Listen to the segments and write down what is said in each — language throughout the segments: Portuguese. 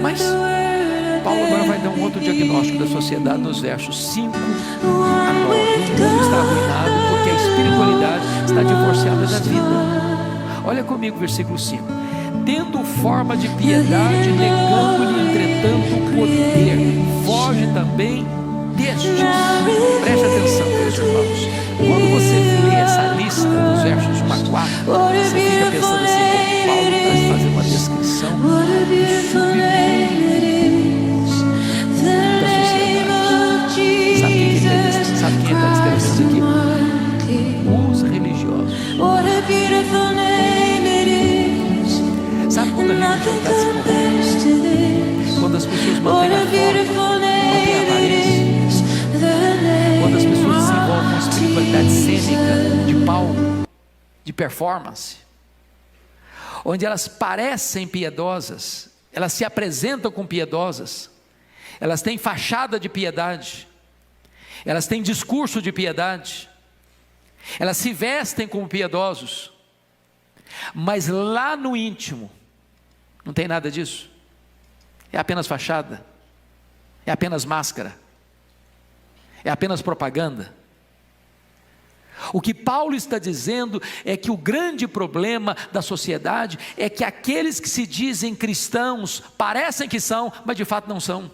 Mas Paulo agora vai dar um outro diagnóstico da sociedade nos versos 5 a 9. O mundo está arruinado porque a espiritualidade está divorciada da vida. Olha comigo o versículo 5: tendo forma de piedade, negando-lhe entretanto o poder, foge também destes. Preste atenção, meus irmãos. Quando você lê essa lista dos versos 1 a 4, você fica pensando assim, como Paulo está fazendo uma descrição do submundo da sociedade. Sabe quem está descrevendo aqui? Os religiosos. Sabe quando a religião está se corrompendo? Quando as pessoas mantêm a forma, mantêm a aparência, quando as pessoas desenvolvem uma espiritualidade cênica, de palco, de performance, onde elas parecem piedosas, elas se apresentam como piedosas, elas têm fachada de piedade, elas têm discurso de piedade, elas se vestem como piedosos, mas lá no íntimo não tem nada disso. É apenas fachada, é apenas máscara, é apenas propaganda. O que Paulo está dizendo é que o grande problema da sociedade é que aqueles que se dizem cristãos parecem que são, mas de fato não são.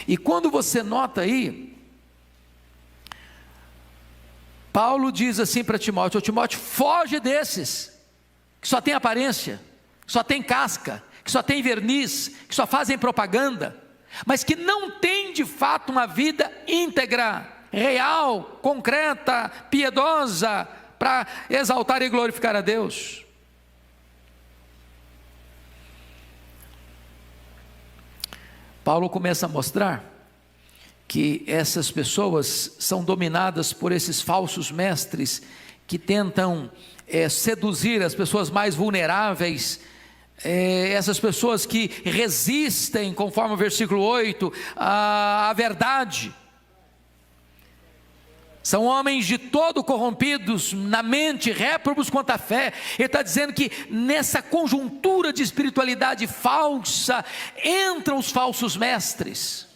E quando você nota aí, Paulo diz assim para Timóteo: Timóteo, foge desses que só tem aparência, que só tem casca, que só tem verniz, que só fazem propaganda, mas que não tem de fato uma vida íntegra, real, concreta, piedosa, para exaltar e glorificar a Deus. Paulo começa a mostrar que essas pessoas são dominadas por esses falsos mestres que tentam seduzir as pessoas mais vulneráveis, essas pessoas que resistem, conforme o versículo 8, à verdade. São homens de todo corrompidos na mente, réprobos quanto à fé. Ele está dizendo que nessa conjuntura de espiritualidade falsa entram os falsos mestres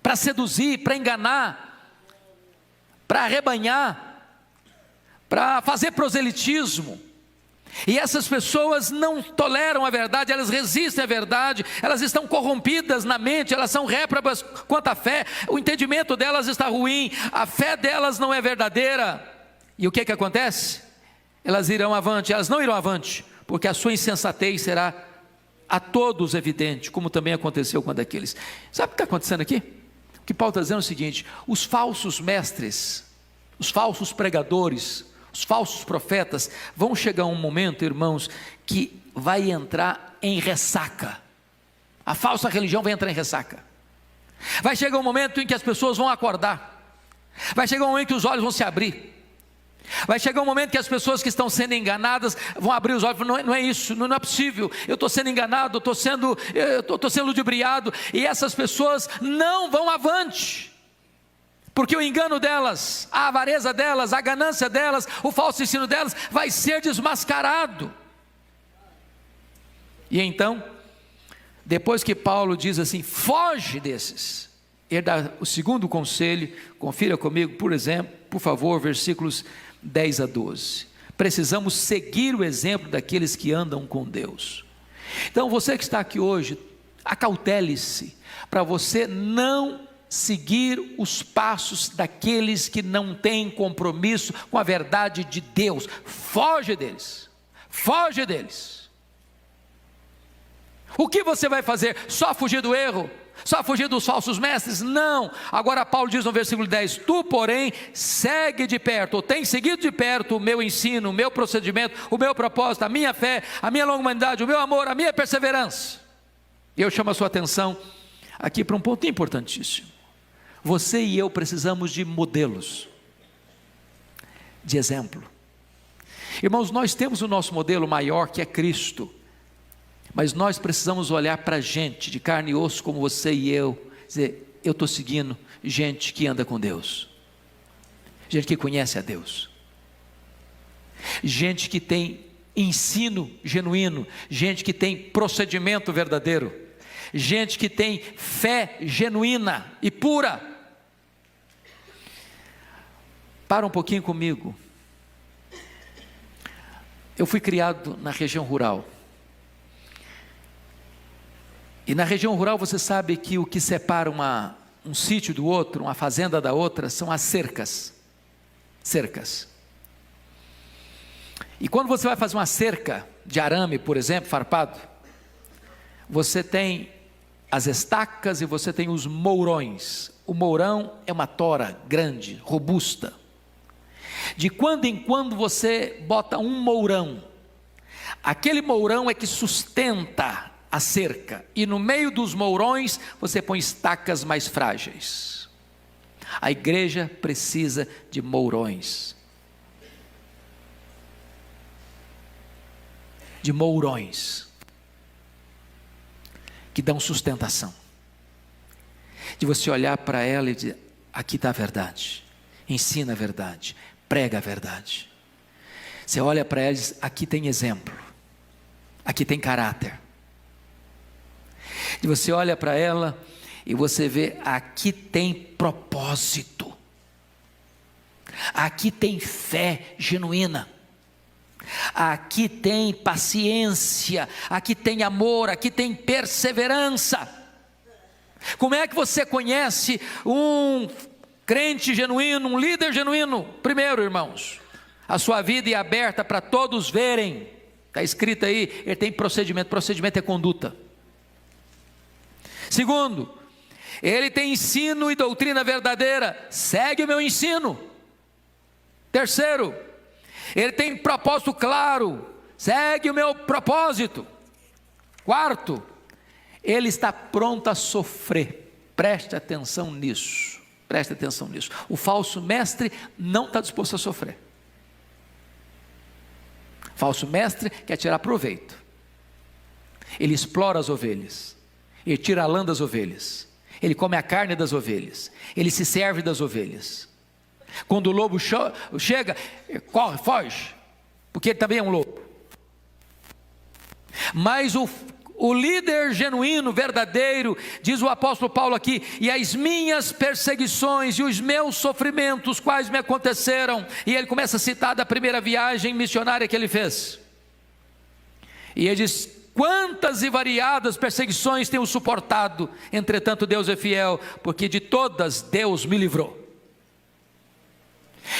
para seduzir, para enganar, para arrebanhar, para fazer proselitismo. E essas pessoas não toleram a verdade, elas resistem à verdade, elas estão corrompidas na mente, elas são réprobas quanto à fé, o entendimento delas está ruim, a fé delas não é verdadeira. E o que acontece? Elas irão avante, elas não irão avante, porque a sua insensatez será a todos evidente, como também aconteceu com aqueles. Sabe o que está acontecendo aqui? O que Paulo está dizendo é o seguinte: os falsos mestres, os falsos pregadores, os falsos profetas vão chegar um momento, irmãos, que vai entrar em ressaca. A falsa religião vai entrar em ressaca. Vai chegar um momento em que as pessoas vão acordar. Vai chegar um momento que os olhos vão se abrir. Vai chegar um momento que as pessoas que estão sendo enganadas vão abrir os olhos. Não é isso, não é possível. Eu estou sendo enganado, eu estou sendo ludibriado. E essas pessoas não vão avante. Porque o engano delas, a avareza delas, a ganância delas, o falso ensino delas vai ser desmascarado. E então, depois que Paulo diz assim, foge desses, ele dá o segundo conselho. Confira comigo, por exemplo, por favor, versículos 10 a 12. Precisamos seguir o exemplo daqueles que andam com Deus. Então você que está aqui hoje, acautele-se para você não seguir os passos daqueles que não têm compromisso com a verdade de Deus. Foge deles, foge deles. O que você vai fazer? Só fugir do erro? Só fugir dos falsos mestres? Não. Agora Paulo diz no versículo 10, tu porém segue de perto, ou tem seguido de perto o meu ensino, o meu procedimento, o meu propósito, a minha fé, a minha longanimidade, o meu amor, a minha perseverança. E eu chamo a sua atenção aqui para um ponto importantíssimo. Você e eu precisamos de modelos, de exemplo. Irmãos, nós temos o nosso modelo maior, que é Cristo, mas nós precisamos olhar para gente de carne e osso como você e eu, dizer, eu estou seguindo gente que anda com Deus, gente que conhece a Deus, gente que tem ensino genuíno, gente que tem procedimento verdadeiro, gente que tem fé genuína e pura. Para um pouquinho comigo. Eu fui criado na região rural. E na região rural você sabe que o que separa um sítio do outro, uma fazenda da outra, são as cercas. Cercas. E quando você vai fazer uma cerca de arame, por exemplo, farpado, você tem as estacas e você tem os mourões. O mourão é uma tora grande, robusta. De quando em quando você bota um mourão. Aquele mourão é que sustenta a cerca. E no meio dos mourões você põe estacas mais frágeis. A igreja precisa de mourões. De mourões. Que dão sustentação. De você olhar para ela e dizer: aqui está a verdade. Ensina a verdade. Prega a verdade. Você olha para ela e diz: aqui tem exemplo. Aqui tem caráter. E você olha para ela e você vê: aqui tem propósito. Aqui tem fé genuína. Aqui tem paciência. Aqui tem amor. Aqui tem perseverança. Como é que você conhece um crente genuíno, um líder genuíno? Primeiro, irmãos, a sua vida é aberta para todos verem. Está escrito aí, ele tem procedimento. Procedimento é conduta. Segundo, ele tem ensino e doutrina verdadeira. Segue o meu ensino. Terceiro, ele tem propósito claro. Segue o meu propósito. Quarto, ele está pronto a sofrer. Preste atenção nisso. Preste atenção nisso. O falso mestre não está disposto a sofrer. Falso mestre quer tirar proveito. Ele explora as ovelhas. Ele tira a lã das ovelhas. Ele come a carne das ovelhas. Ele se serve das ovelhas. Quando o lobo chega, ele corre, foge, porque ele também é um lobo. Mas o líder genuíno, verdadeiro, diz o apóstolo Paulo aqui: e as minhas perseguições e os meus sofrimentos, quais me aconteceram. E ele começa a citar da primeira viagem missionária que ele fez. E ele diz: quantas e variadas perseguições tenho suportado, entretanto Deus é fiel, porque de todas Deus me livrou.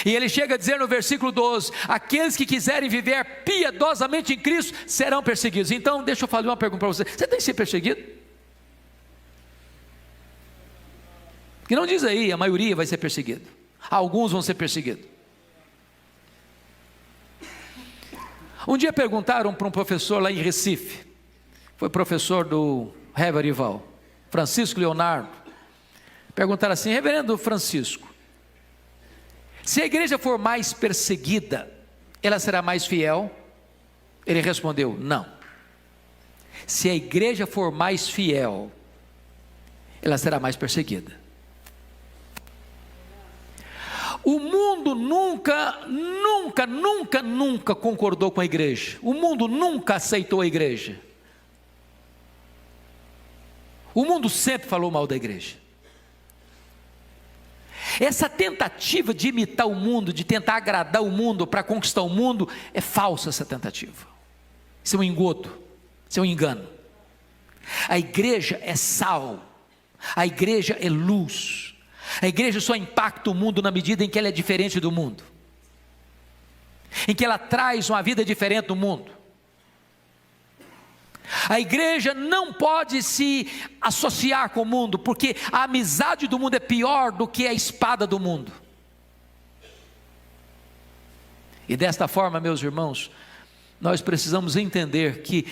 E ele chega a dizer no versículo 12: aqueles que quiserem viver piedosamente em Cristo serão perseguidos. Então deixa eu fazer uma pergunta para você: você tem que ser perseguido? Porque não diz aí, a maioria vai ser perseguido, alguns vão ser perseguidos. Um dia perguntaram para um professor lá em Recife, foi professor do Reverendo Rival, Francisco Leonardo. Perguntaram assim: reverendo Francisco, se a igreja for mais perseguida, ela será mais fiel? Ele respondeu: não. Se a igreja for mais fiel, ela será mais perseguida. O mundo nunca concordou com a igreja. O mundo nunca aceitou a igreja. O mundo sempre falou mal da igreja. Essa tentativa de imitar o mundo, de tentar agradar o mundo para conquistar o mundo, é falsa essa tentativa. Isso é um engodo, isso é um engano. A igreja é sal, a igreja é luz. A igreja só impacta o mundo na medida em que ela é diferente do mundo, em que ela traz uma vida diferente do mundo. A igreja não pode se associar com o mundo, porque a amizade do mundo é pior do que a espada do mundo. E desta forma, meus irmãos, nós precisamos entender que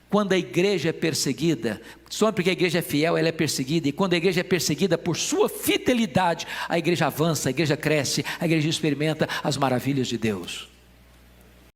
quando a igreja é perseguida, só porque a igreja é fiel, ela é perseguida, e quando a igreja é perseguida por sua fidelidade, a igreja avança, a igreja cresce, a igreja experimenta as maravilhas de Deus.